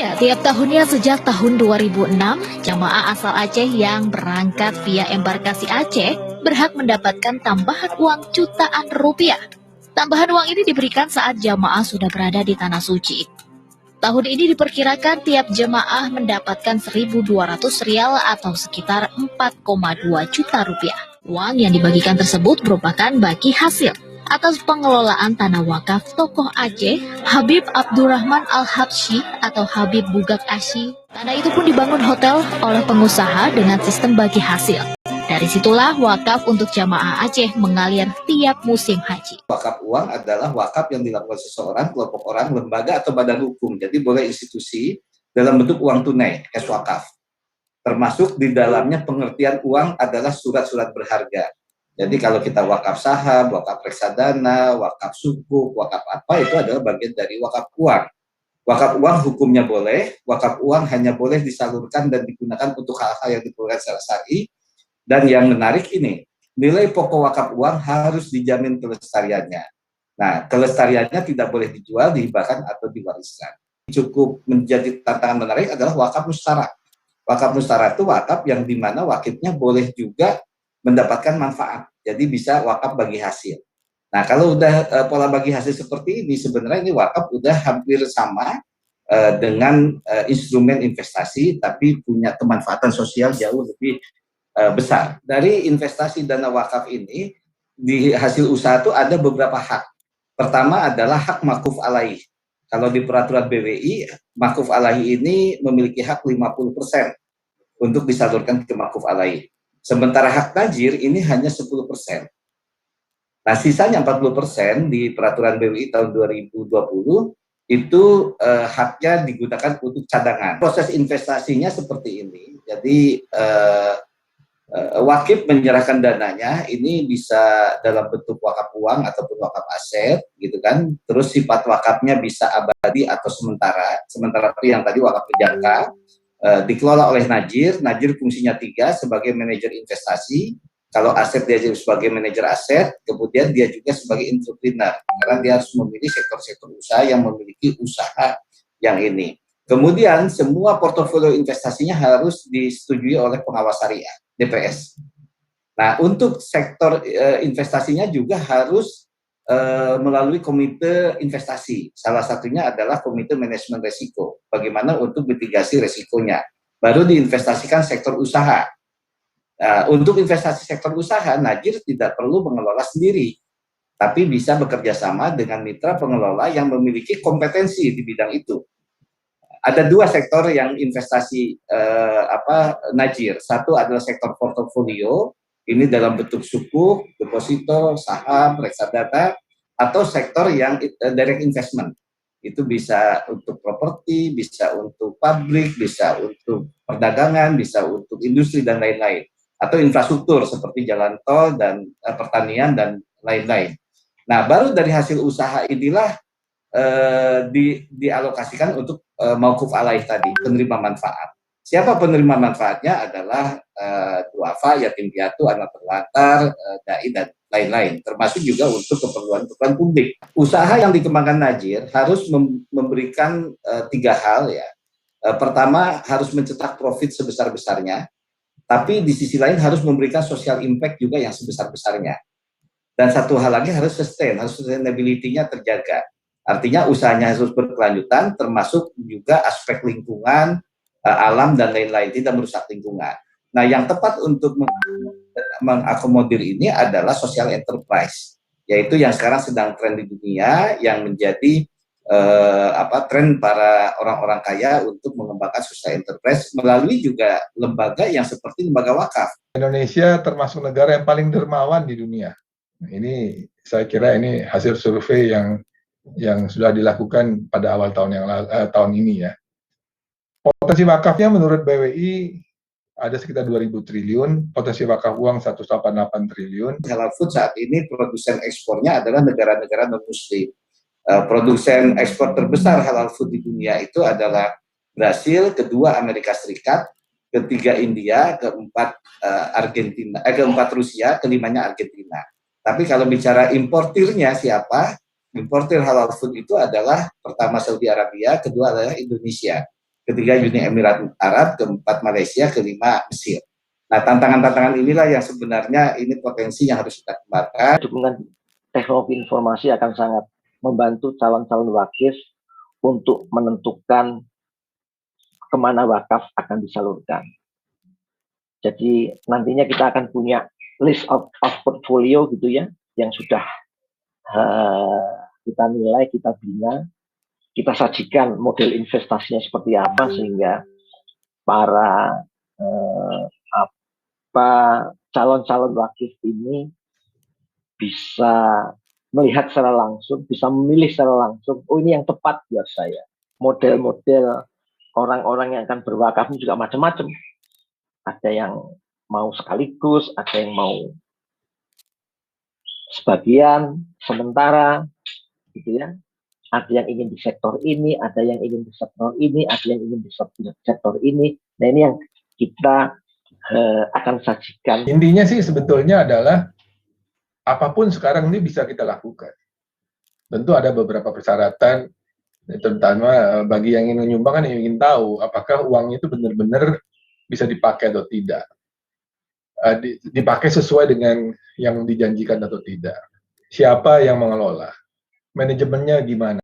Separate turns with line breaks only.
Ya, tiap tahunnya sejak tahun 2006, jamaah asal Aceh yang berangkat via embarkasi Aceh berhak mendapatkan tambahan uang jutaan rupiah. Tambahan uang ini diberikan saat jamaah sudah berada di Tanah Suci. Tahun ini diperkirakan tiap jemaah mendapatkan 1.200 rial atau sekitar 4,2 juta rupiah. Uang yang dibagikan tersebut merupakan bagi hasil atas pengelolaan tanah wakaf tokoh Aceh Habib Abdurrahman Al-Habsyi atau Habib Bugak Asy. Tanah itu pun dibangun hotel oleh pengusaha dengan sistem bagi hasil. Dari situlah wakaf untuk jamaah Aceh mengalir tiap musim haji.
Wakaf uang adalah wakaf yang dilakukan seseorang, kelompok orang, lembaga atau badan hukum. Jadi boleh institusi dalam bentuk uang tunai, cash wakaf. Termasuk di dalamnya pengertian uang adalah surat-surat berharga. Jadi kalau kita wakaf saham, wakaf reksadana, wakaf sukuk, wakaf apa, itu adalah bagian dari wakaf uang. Wakaf uang hukumnya boleh, wakaf uang hanya boleh disalurkan dan digunakan untuk hal-hal yang diperlukan secara syar'i. Dan yang menarik ini, nilai pokok wakaf uang harus dijamin kelestariannya. Nah, kelestariannya tidak boleh dijual, dihibahkan, atau diwariskan. Cukup menjadi tantangan menarik adalah wakaf mustara. Wakaf mustara itu wakaf yang dimana wakifnya boleh juga mendapatkan manfaat. Jadi bisa wakaf bagi hasil. Nah, kalau udah pola bagi hasil seperti ini, sebenarnya ini wakaf udah hampir sama dengan instrumen investasi, tapi punya kemanfaatan sosial jauh lebih besar. Dari investasi dana wakaf ini, di hasil usaha itu ada beberapa hak. Pertama adalah hak makuf alaih. Kalau di peraturan BWI, makuf alaih ini memiliki hak 50% untuk disalurkan ke makuf alaih. Sementara hak tajir ini hanya 10%. Nah, sisanya 40% di peraturan BWI tahun 2020 itu haknya digunakan untuk cadangan. Proses investasinya seperti ini. Jadi wakif menyerahkan dananya ini bisa dalam bentuk wakaf uang ataupun wakaf aset gitu kan. Terus sifat wakafnya bisa abadi atau sementara. Sementara itu yang tadi wakaf berjangka dikelola oleh najir. Najir fungsinya 3 sebagai manajer investasi. Kalau aset dia sebagai manajer aset, kemudian dia juga sebagai entrepreneur karena dia harus memilih sektor-sektor usaha yang memiliki usaha yang ini. Kemudian semua portofolio investasinya harus disetujui oleh pengawas syariah, DPS. Nah, untuk sektor investasinya juga harus melalui komite investasi. Salah satunya adalah komite manajemen resiko. Bagaimana untuk mitigasi resikonya. Baru diinvestasikan sektor usaha. Untuk investasi sektor usaha, najir tidak perlu mengelola sendiri, tapi bisa bekerja sama dengan mitra pengelola yang memiliki kompetensi di bidang itu. Ada 2 sektor yang investasi najir. Satu adalah sektor portofolio, ini dalam bentuk sukuk, deposito, saham, reksadana, atau sektor yang direct investment. Itu bisa untuk properti, bisa untuk pabrik, bisa untuk perdagangan, bisa untuk industri dan lain-lain. Atau infrastruktur seperti jalan tol dan pertanian dan lain-lain. Nah, baru dari hasil usaha inilah dialokasikan untuk mauquf alaih tadi, penerima manfaat. Siapa penerima manfaatnya adalah duafa, yatim piatu, anak terlantar, dai dan lain-lain, termasuk juga untuk keperluan publik. Usaha yang dikembangkan najir harus memberikan 3 hal ya. Pertama, harus mencetak profit sebesar-besarnya, tapi di sisi lain harus memberikan social impact juga yang sebesar-besarnya. Dan satu hal lagi harus sustain, harus sustainability-nya terjaga. Artinya usahanya harus berkelanjutan, termasuk juga aspek lingkungan, alam, dan lain-lain, tidak merusak lingkungan. Nah, yang tepat untuk mengakomodir ini adalah social enterprise, yaitu yang sekarang sedang tren di dunia, yang menjadi tren para orang-orang kaya untuk mengembangkan social enterprise melalui juga lembaga yang seperti lembaga wakaf.
Indonesia termasuk negara yang paling dermawan di dunia. Ini saya kira ini hasil survei yang sudah dilakukan pada awal tahun ini ya. Potensi wakafnya menurut BWI ada sekitar 2.000 triliun, potensi wakaf uang 188 triliun.
Halal food saat ini produsen ekspornya adalah negara-negara non-muslim. Produsen ekspor terbesar halal food di dunia itu adalah Brasil, kedua Amerika Serikat, ketiga India, keempat keempat Rusia, kelimanya Argentina. Tapi kalau bicara importirnya siapa? Importir halal food itu adalah pertama Saudi Arabia, kedua adalah Indonesia. ketiga Uni Emirat Arab, keempat Malaysia, kelima Mesir. Nah, tantangan-tantangan inilah yang sebenarnya ini potensi yang harus kita kembangkan.
Dukungan teknologi informasi akan sangat membantu calon-calon wakif untuk menentukan kemana wakaf akan disalurkan. Jadi nantinya kita akan punya list of portfolio gitu ya, yang sudah kita nilai, kita bina, kita sajikan model investasinya seperti apa, sehingga para calon-calon wakif ini bisa melihat secara langsung, bisa memilih secara langsung, oh ini yang tepat buat saya. Model-model orang-orang yang akan berwakaf ini juga macam-macam. Ada yang mau sekaligus, ada yang mau sebagian, sementara, gitu ya. Ada yang ingin di sektor ini, ada yang ingin di sektor ini, ada yang ingin di sektor ini. Nah, ini yang kita akan sajikan.
Intinya sih sebetulnya adalah apapun sekarang ini bisa kita lakukan. Tentu ada beberapa persyaratan, terutama bagi yang ingin menyumbang kan yang ingin tahu apakah uang itu benar-benar bisa dipakai atau tidak. Dipakai sesuai dengan yang dijanjikan atau tidak. Siapa yang mengelola? Manajemennya gimana?